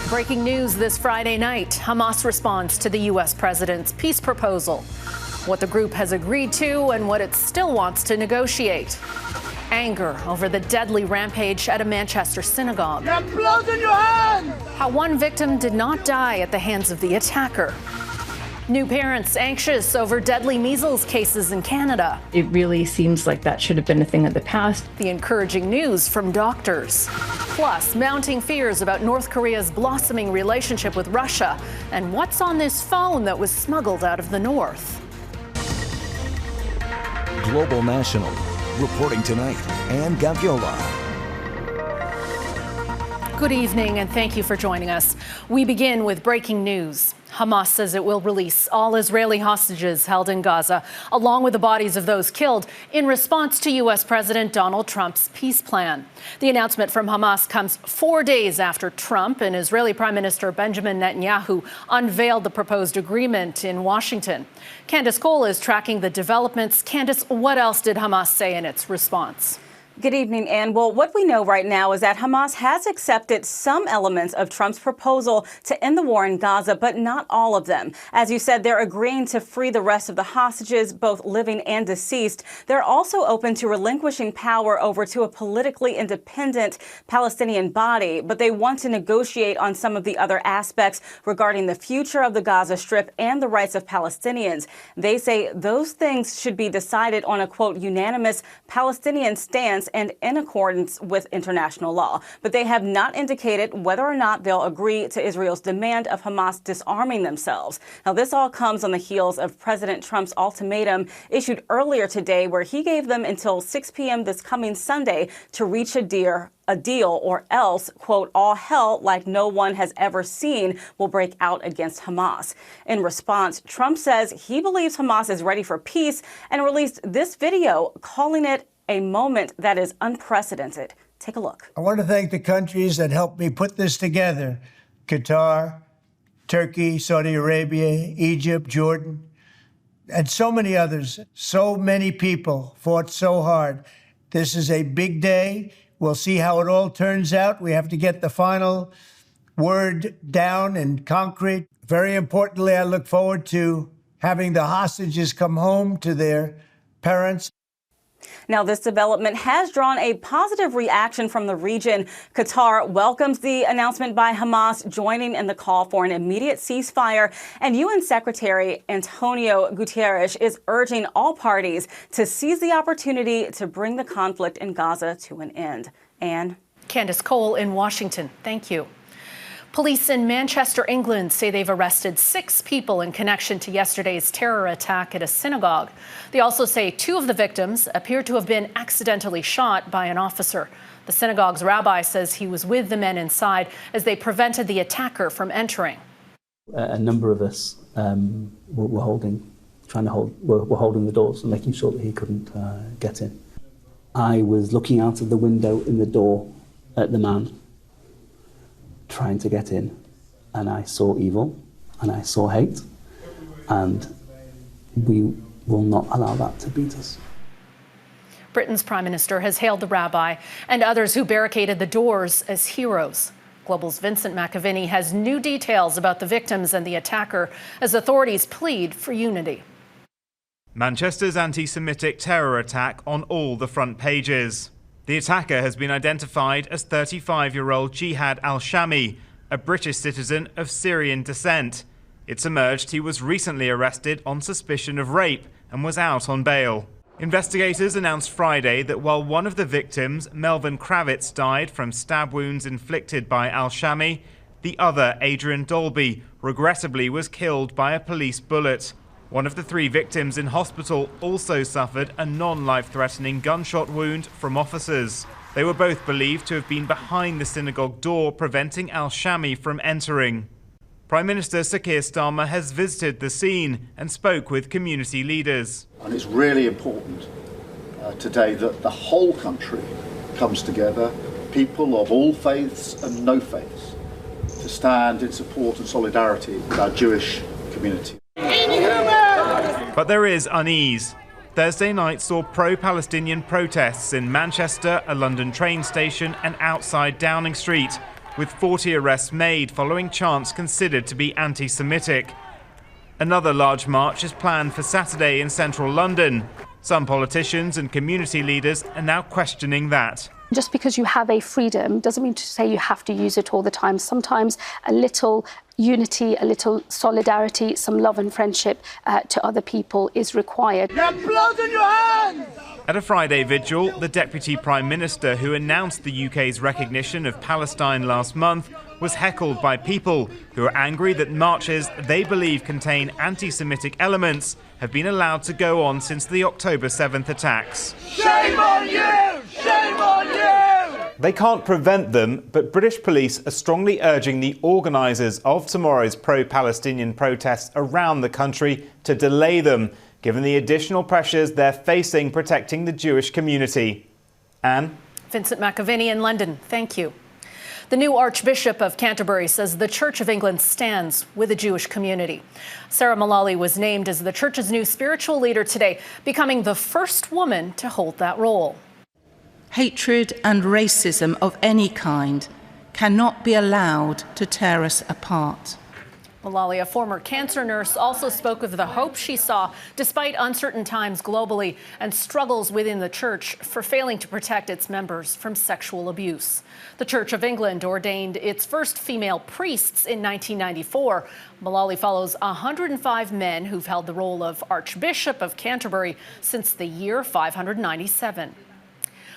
Breaking news this Friday night. Hamas responds to the U.S. president's peace proposal. What the group has agreed to and what it still wants to negotiate. Anger over the deadly rampage at a Manchester synagogue. You have blood in your hand! How one victim did not die at the hands of the attacker. New parents anxious over deadly measles cases in Canada. It really seems like that should have been a thing of the past. The encouraging news from doctors. Plus, mounting fears about North Korea's blossoming relationship with Russia and what's on this phone that was smuggled out of the north. Global National, reporting tonight, Ann Gaviola. Good evening and thank you for joining us. We begin with breaking news. Hamas says it will release all Israeli hostages held in Gaza, along with the bodies of those killed, in response to U.S. President Donald Trump's peace plan. The announcement from Hamas comes 4 days after Trump and Israeli Prime Minister Benjamin Netanyahu unveiled the proposed agreement in Washington. Candice Cole is tracking the developments. Candice, what else did Hamas say in its response? Good evening, Ann. Well, what we know right now is that Hamas has accepted some elements of Trump's proposal to end the war in Gaza, but not all of them. As you said, they're agreeing to free the rest of the hostages, both living and deceased. They're also open to relinquishing power over to a politically independent Palestinian body, but they want to negotiate on some of the other aspects regarding the future of the Gaza Strip and the rights of Palestinians. They say those things should be decided on a, quote, unanimous Palestinian stance and in accordance with international law. But they have not indicated whether or not they'll agree to Israel's demand of Hamas disarming themselves. Now, this all comes on the heels of President Trump's ultimatum issued earlier today, where he gave them until 6 p.m. this coming Sunday to reach a deal, or else, quote, all hell like no one has ever seen will break out against Hamas. In response, Trump says he believes Hamas is ready for peace and released this video calling it a moment that is unprecedented. Take a look. I want to thank the countries that helped me put this together. Qatar, Turkey, Saudi Arabia, Egypt, Jordan, and so many others. So many people fought so hard. This is a big day. We'll see how it all turns out. We have to get the final word down in concrete. Very importantly, I look forward to having the hostages come home to their parents. Now, this development has drawn a positive reaction from the region. Qatar welcomes the announcement by Hamas, joining in the call for an immediate ceasefire. And UN Secretary Antonio Guterres is urging all parties to seize the opportunity to bring the conflict in Gaza to an end. Ann? Candice Cole in Washington. Thank you. Police in Manchester, England say they've arrested 6 people in connection to yesterday's terror attack at a synagogue. They also say 2 of the victims appear to have been accidentally shot by an officer. The synagogue's rabbi says he was with the men inside as they prevented the attacker from entering. A number of us were holding the doors and making sure that he couldn't get in. I was looking out of the window in the door at the man trying to get in, and I saw evil and I saw hate, and we will not allow that to beat us. Britain's Prime Minister has hailed the rabbi and others who barricaded the doors as heroes. Global's Vincent McAviney has new details about the victims and the attacker as authorities plead for unity. Manchester's anti-Semitic terror attack on all the front pages. The attacker has been identified as 35-year-old Jihad al-Shamie, a British citizen of Syrian descent. It's emerged he was recently arrested on suspicion of rape and was out on bail. Investigators announced Friday that while one of the victims, Melvin Kravitz, died from stab wounds inflicted by al-Shamie, the other, Adrian Dolby, regrettably was killed by a police bullet. One of the 3 victims in hospital also suffered a non-life-threatening gunshot wound from officers. They were both believed to have been behind the synagogue door, preventing al-Shamie from entering. Prime Minister Keir Starmer has visited the scene and spoke with community leaders. And it's really important today that the whole country comes together, people of all faiths and no faiths, to stand in support and solidarity with our Jewish community. But there is unease. Thursday night saw pro-Palestinian protests in Manchester, a London train station, and outside Downing Street. with 40 arrests made following chants considered to be anti-Semitic. Another large march is planned for Saturday in central London. Some politicians and community leaders are now questioning that. Just because you have a freedom doesn't mean to say you have to use it all the time. Sometimes a little unity, a little solidarity, some love and friendship to other people is required. Blood in your hands! At a Friday vigil, the Deputy Prime Minister, who announced the UK's recognition of Palestine last month, was heckled by people who are angry that marches they believe contain anti-Semitic elements have been allowed to go on since the October 7th attacks. Shame on you! Shame on you! They can't prevent them, but British police are strongly urging the organisers of tomorrow's pro-Palestinian protests around the country to delay them, given the additional pressures they're facing protecting the Jewish community. Anne? Vincent McAviney in London, thank you. The new Archbishop of Canterbury says the Church of England stands with the Jewish community. Sarah Mullally was named as the Church's new spiritual leader today, becoming the first woman to hold that role. Hatred and racism of any kind cannot be allowed to tear us apart. Mullally, a former cancer nurse, also spoke of the hope she saw despite uncertain times globally and struggles within the church for failing to protect its members from sexual abuse. The Church of England ordained its first female priests in 1994. Mullally follows 105 men who've held the role of Archbishop of Canterbury since the year 597.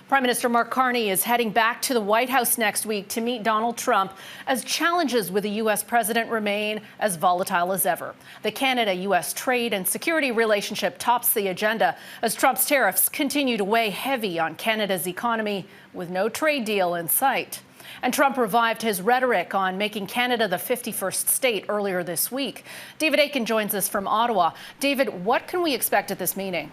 Prime Minister Mark Carney is heading back to the White House next week to meet Donald Trump as challenges with the U.S. president remain as volatile as ever. The Canada-U.S. trade and security relationship tops the agenda as Trump's tariffs continue to weigh heavy on Canada's economy with no trade deal in sight. And Trump revived his rhetoric on making Canada the 51st state earlier this week. David Akin joins us from Ottawa. David, what can we expect at this meeting?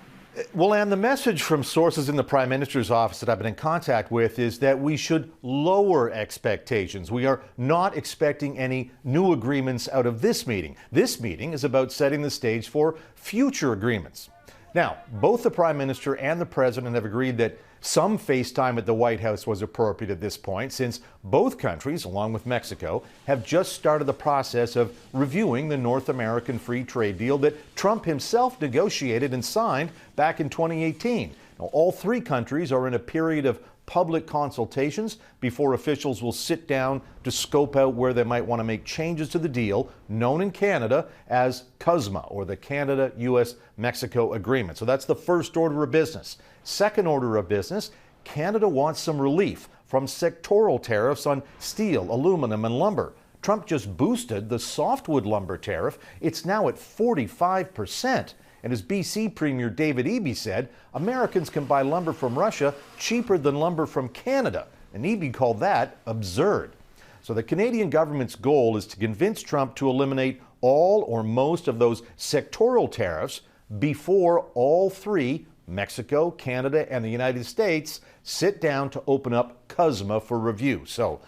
Well, Anne, the message from sources in the Prime Minister's office that I've been in contact with is that we should lower expectations. We are not expecting any new agreements out of this meeting. This meeting is about setting the stage for future agreements. Now, both the Prime Minister and the President have agreed that some face time at the White House was appropriate at this point, since both countries, along with Mexico, have just started the process of reviewing the North American free trade deal that Trump himself negotiated and signed back in 2018. Now, all three countries are in a period of public consultations before officials will sit down to scope out where they might want to make changes to the deal, known in Canada as CUSMA, or the Canada-U.S.-Mexico Agreement. So that's the first order of business. Second order of business, Canada wants some relief from sectoral tariffs on steel, aluminum, and lumber. Trump just boosted the softwood lumber tariff. It's now at 45%. And as BC Premier David Eby said, Americans can buy lumber from Russia cheaper than lumber from Canada. And Eby called that absurd. So the Canadian government's goal is to convince Trump to eliminate all or most of those sectoral tariffs before all three, Mexico, Canada, and the United States, sit down to open up CUSMA for review. So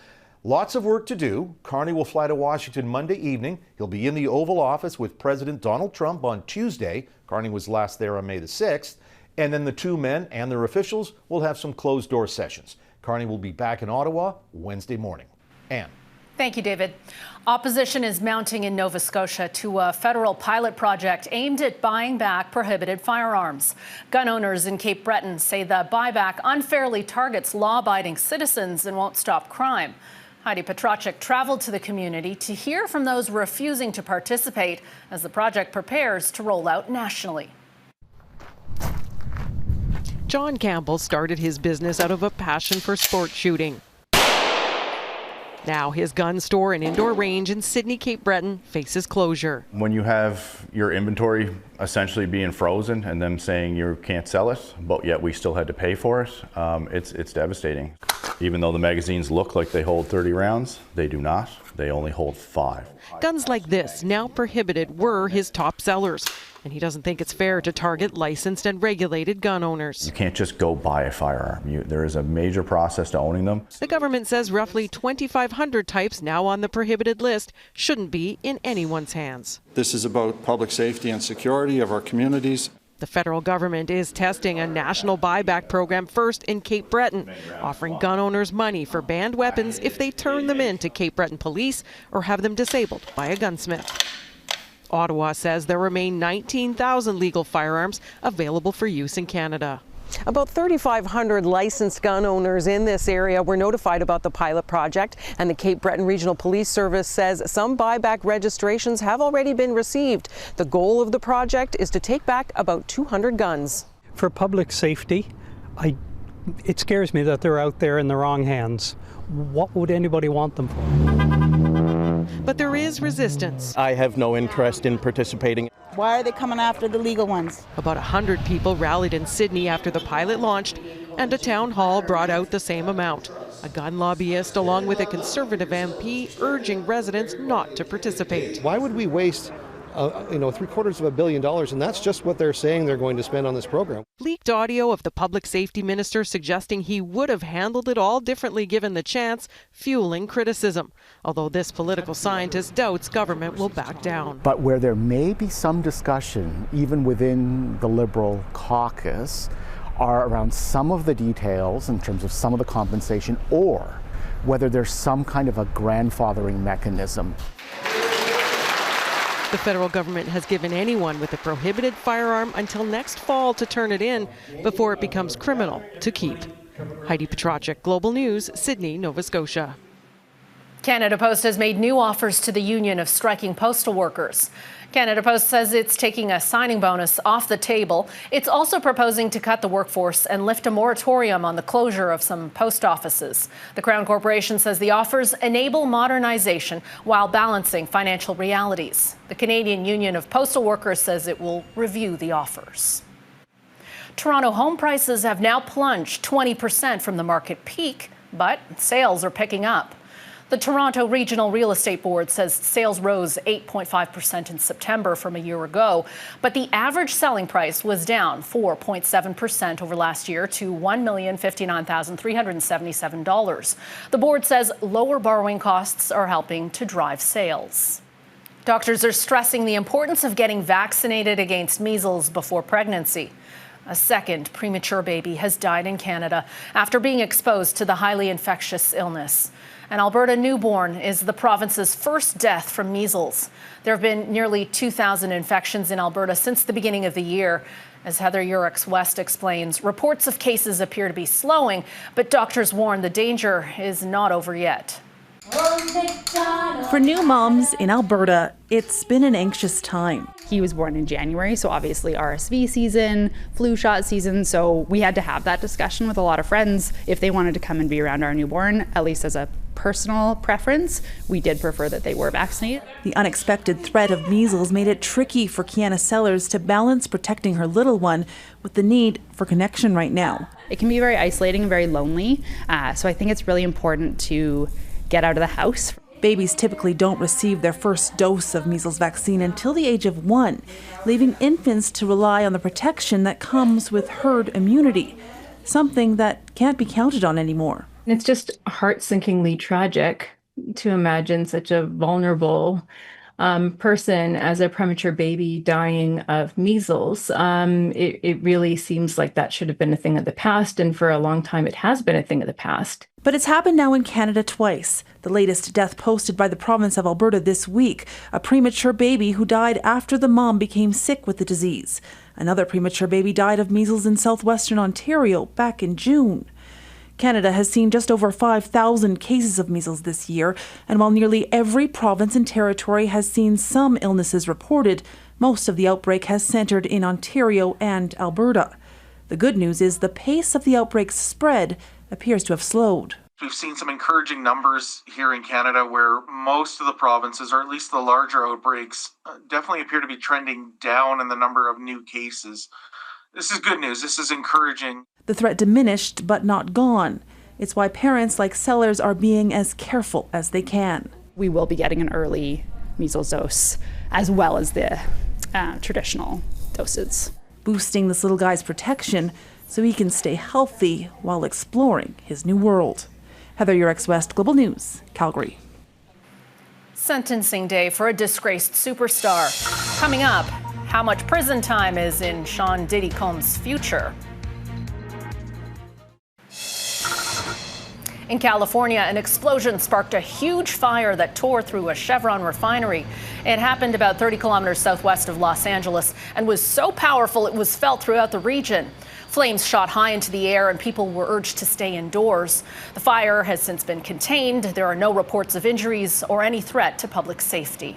lots of work to do. Carney will fly to Washington Monday evening. He'll be in the Oval Office with President Donald Trump on Tuesday. Carney was last there on May the 6th. And then the two men and their officials will have some closed-door sessions. Carney will be back in Ottawa Wednesday morning. Anne. Thank you, David. Opposition is mounting in Nova Scotia to a federal pilot project aimed at buying back prohibited firearms. Gun owners in Cape Breton say the buyback unfairly targets law-abiding citizens and won't stop crime. Heidi Petracek traveled to the community to hear from those refusing to participate as the project prepares to roll out nationally. John Campbell started his business out of a passion for sport shooting. Now his gun store and indoor range in Sydney, Cape Breton faces closure. When you have your inventory essentially being frozen and them saying you can't sell it, but yet we still had to pay for it, it's devastating. Even though the magazines look like they hold 30 rounds, they do not. They only hold 5. Guns like this, now prohibited, were his top sellers. And he doesn't think it's fair to target licensed and regulated gun owners. You can't just go buy a firearm. There is a major process to owning them. The government says roughly 2,500 types now on the prohibited list shouldn't be in anyone's hands. This is about public safety and security of our communities. The federal government is testing a national buyback program first in Cape Breton, offering gun owners money for banned weapons if they turn them in to Cape Breton police or have them disabled by a gunsmith. Ottawa says there remain 19,000 legal firearms available for use in Canada. About 3,500 licensed gun owners in this area were notified about the pilot project, and the Cape Breton Regional Police Service says some buyback registrations have already been received. The goal of the project is to take back about 200 guns. For public safety, it scares me that they're out there in the wrong hands. What would anybody want them for? But there is resistance. I have no interest in participating. Why are they coming after the legal ones? About 100 people rallied in Sydney after the pilot launched, and a town hall brought out the same amount. A gun lobbyist, along with a Conservative MP, urging residents not to participate. Why would we waste $750 million, and that's just what they're saying they're going to spend on this program. Leaked audio of the public safety minister suggesting he would have handled it all differently given the chance, fueling criticism. Although this political scientist doubts government will back down. But where there may be some discussion, even within the Liberal caucus, are around some of the details in terms of some of the compensation, or whether there's some kind of a grandfathering mechanism. The federal government has given anyone with a prohibited firearm until next fall to turn it in before it becomes criminal to keep. Heidi Petracek, Global News, Sydney, Nova Scotia. Canada Post has made new offers to the union of striking postal workers. Canada Post says it's taking a signing bonus off the table. It's also proposing to cut the workforce and lift a moratorium on the closure of some post offices. The Crown Corporation says the offers enable modernization while balancing financial realities. The Canadian Union of Postal Workers says it will review the offers. Toronto home prices have now plunged 20% from the market peak, but sales are picking up. The Toronto Regional Real Estate Board says sales rose 8.5% in September from a year ago, but the average selling price was down 4.7% over last year to $1,059,377. The board says lower borrowing costs are helping to drive sales. Doctors are stressing the importance of getting vaccinated against measles before pregnancy. A second premature baby has died in Canada after being exposed to the highly infectious illness. An Alberta newborn is the province's first death from measles. There have been nearly 2,000 infections in Alberta since the beginning of the year. As Heather Urix-West explains, reports of cases appear to be slowing, but doctors warn the danger is not over yet. For new moms in Alberta, it's been an anxious time. He was born in January, so obviously RSV season, flu shot season, so we had to have that discussion with a lot of friends if they wanted to come and be around our newborn, at least as a personal preference. We did prefer that they were vaccinated. The unexpected threat of measles made it tricky for Kiana Sellers to balance protecting her little one with the need for connection right now. It can be very isolating and very lonely, so I think it's really important to get out of the house. Babies typically don't receive their first dose of measles vaccine until the age of 1, leaving infants to rely on the protection that comes with herd immunity, something that can't be counted on anymore. It's just heart-sinkingly tragic to imagine such a vulnerable person as a premature baby dying of measles. It really seems like that should have been a thing of the past, and for a long time it has been a thing of the past. But it's happened now in Canada twice. The latest death posted by the province of Alberta this week, a premature baby who died after the mom became sick with the disease. Another premature baby died of measles in southwestern Ontario back in June. Canada has seen just over 5,000 cases of measles this year, and while nearly every province and territory has seen some illnesses reported, most of the outbreak has centered in Ontario and Alberta. The good news is the pace of the outbreak's spread appears to have slowed. We've seen some encouraging numbers here in Canada where most of the provinces, or at least the larger outbreaks, definitely appear to be trending down in the number of new cases. This is good news. This is encouraging. The threat diminished, but not gone. It's why parents like Sellers are being as careful as they can. We will be getting an early measles dose, as well as the traditional doses. Boosting this little guy's protection so he can stay healthy while exploring his new world. Heather Urix-West, Global News, Calgary. Sentencing day for a disgraced superstar. Coming up, how much prison time is in Sean Diddy Combs' future. In California, an explosion sparked a huge fire that tore through a Chevron refinery. It happened about 30 kilometers southwest of Los Angeles and was so powerful it was felt throughout the region. Flames shot high into the air and people were urged to stay indoors. The fire has since been contained. There are no reports of injuries or any threat to public safety.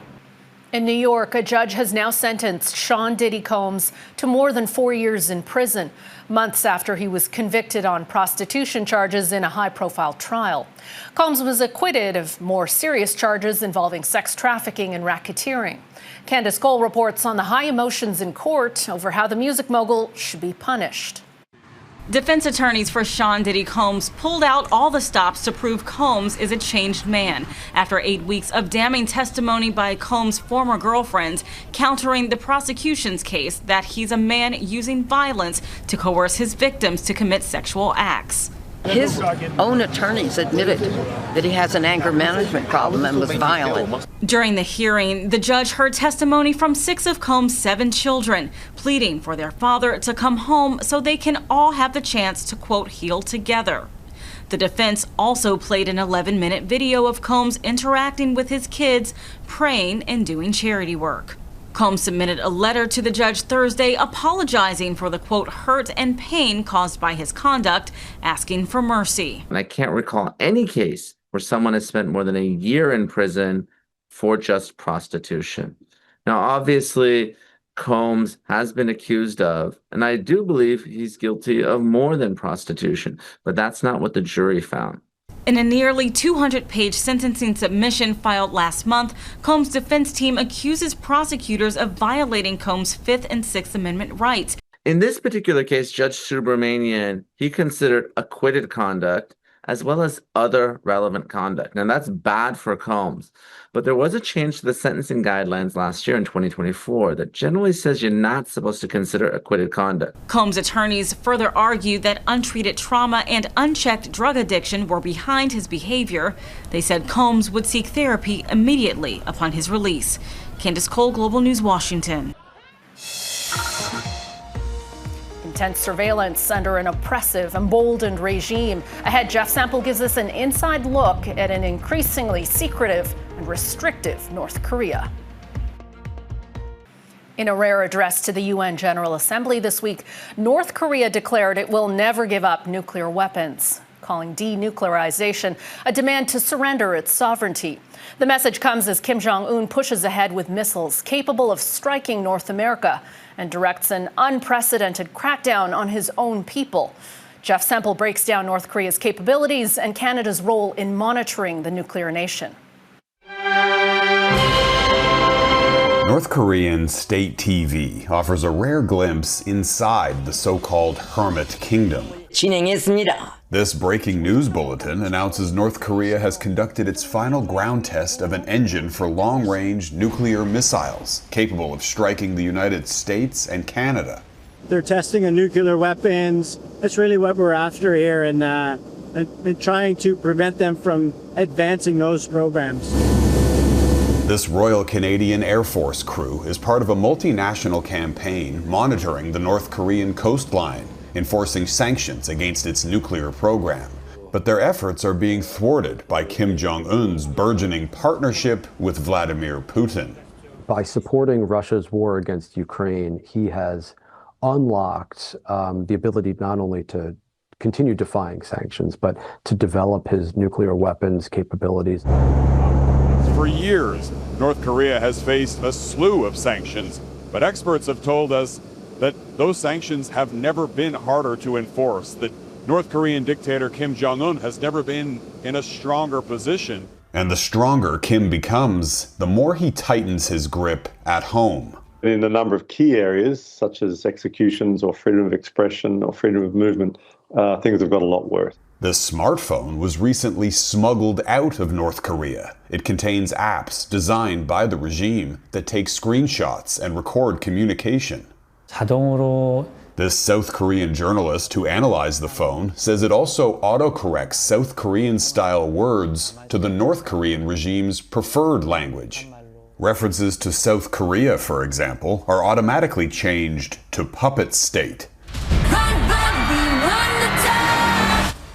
In New York, a judge has now sentenced Sean Diddy Combs to more than 4 years in prison, months after he was convicted on prostitution charges in a high-profile trial. Combs was acquitted of more serious charges involving sex trafficking and racketeering. Candice Cole reports on the high emotions in court over how the music mogul should be punished. Defense attorneys for Sean Diddy Combs pulled out all the stops to prove Combs is a changed man after 8 weeks of damning testimony by Combs' former girlfriend, countering the prosecution's case that he's a man using violence to coerce his victims to commit sexual acts. His own attorneys admitted that he has an anger management problem and was violent. During the hearing, the judge heard testimony from 6 of Combs' 7 children, pleading for their father to come home so they can all have the chance to, quote, heal together. The defense also played an 11-minute video of Combs interacting with his kids, praying and doing charity work. Combs submitted a letter to the judge Thursday apologizing for the, quote, hurt and pain caused by his conduct, asking for mercy. And I can't recall any case where someone has spent more than a year in prison for just prostitution. Now, obviously, Combs has been accused of, and I do believe he's guilty of more than prostitution, but that's not what the jury found. In a nearly 200-page sentencing submission filed last month, Combs' defense team accuses prosecutors of violating Combs' 5th and 6th Amendment rights. In this particular case, Judge Subramanian, he considered acquitted conduct as well as other relevant conduct. Now, that's bad for Combs, but there was a change to the sentencing guidelines last year in 2024 that generally says you're not supposed to consider acquitted conduct. Combs' attorneys further argued that untreated trauma and unchecked drug addiction were behind his behavior. They said Combs would seek therapy immediately upon his release. Candice Cole, Global News, Washington. Intense surveillance under an oppressive, emboldened regime. Ahead, Jeff Sample gives us an inside look at an increasingly secretive and restrictive North Korea. In a rare address to the UN General Assembly this week, North Korea declared it will never give up nuclear weapons, calling denuclearization a demand to surrender its sovereignty. The message comes as Kim Jong-un pushes ahead with missiles capable of striking North America and directs an unprecedented crackdown on his own people. Jeff Semple breaks down North Korea's capabilities and Canada's role in monitoring the nuclear nation. North Korean state TV offers a rare glimpse inside the so-called Hermit Kingdom. This breaking news bulletin announces North Korea has conducted its final ground test of an engine for long-range nuclear missiles capable of striking the United States and Canada. They're testing a nuclear weapons. That's really what we're after here, and trying to prevent them from advancing those programs. This Royal Canadian Air Force crew is part of a multinational campaign monitoring the North Korean coastline, enforcing sanctions against its nuclear program. But their efforts are being thwarted by Kim Jong-un's burgeoning partnership with Vladimir Putin. By supporting Russia's war against Ukraine, he has unlocked the ability not only to continue defying sanctions, but to develop his nuclear weapons capabilities. For years, North Korea has faced a slew of sanctions, but experts have told us that those sanctions have never been harder to enforce, that North Korean dictator Kim Jong-un has never been in a stronger position. And the stronger Kim becomes, the more he tightens his grip at home. In a number of key areas, such as executions or freedom of expression or freedom of movement, things have got a lot worse. The smartphone was recently smuggled out of North Korea. It contains apps designed by the regime that take screenshots and record communication. This South Korean journalist who analyzed the phone says it also autocorrects South Korean-style words to the North Korean regime's preferred language. References to South Korea, for example, are automatically changed to puppet state.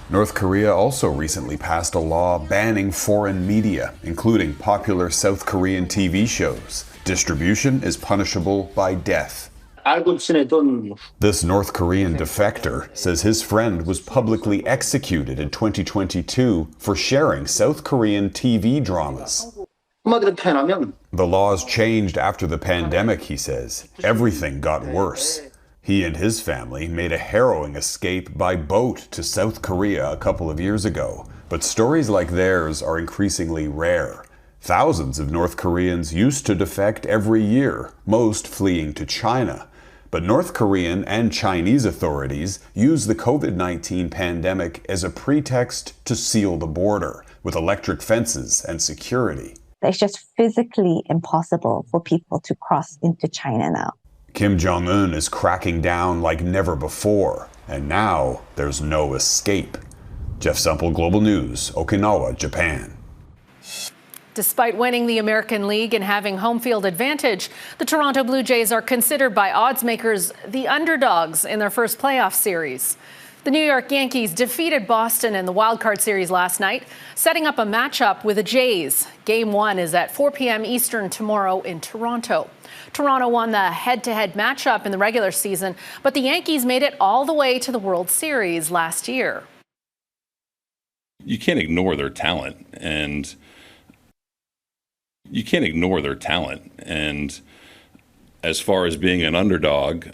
North Korea also recently passed a law banning foreign media, including popular South Korean TV shows. Distribution is punishable by death. This North Korean defector says his friend was publicly executed in 2022 for sharing South Korean TV dramas. The laws changed after the pandemic, he says. Everything got worse. He and his family made a harrowing escape by boat to South Korea a couple of years ago. But stories like theirs are increasingly rare. Thousands of North Koreans used to defect every year, most fleeing to China. But North Korean and Chinese authorities use the COVID-19 pandemic as a pretext to seal the border with electric fences and security. It's just physically impossible for people to cross into China now. Kim Jong-un is cracking down like never before, and now there's no escape. Jeff Semple, Global News, Okinawa, Japan. Despite winning the American League and having home field advantage, the Toronto Blue Jays are considered by odds makers the underdogs in their first playoff series. The New York Yankees defeated Boston in the wildcard series last night, setting up a matchup with the Jays. Game 1 is at 4 p.m. Eastern tomorrow in Toronto. Toronto won the head-to-head matchup in the regular season, but the Yankees made it all the way to the World Series last year. You can't ignore their talent, and as far as being an underdog,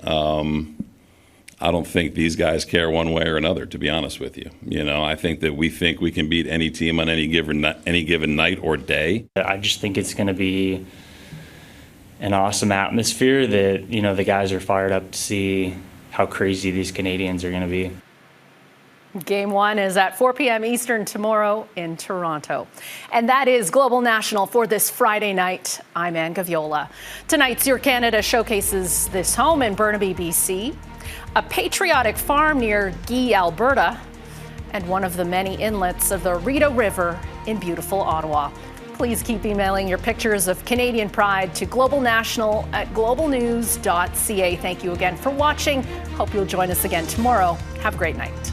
I don't think these guys care one way or another, to be honest with you. I think that we think we can beat any team on any given night or day. I just think it's going to be an awesome atmosphere that, the guys are fired up to see how crazy these Canadians are going to be. Game 1 is at 4 p.m. Eastern tomorrow in Toronto. And that is Global National for this Friday night. I'm Ann Gaviola. Tonight's Your Canada showcases this home in Burnaby, BC, a patriotic farm near Guy, Alberta, and one of the many inlets of the Rideau River in beautiful Ottawa. Please keep emailing your pictures of Canadian pride to globalnational@globalnews.ca. Thank you again for watching. Hope you'll join us again tomorrow. Have a great night.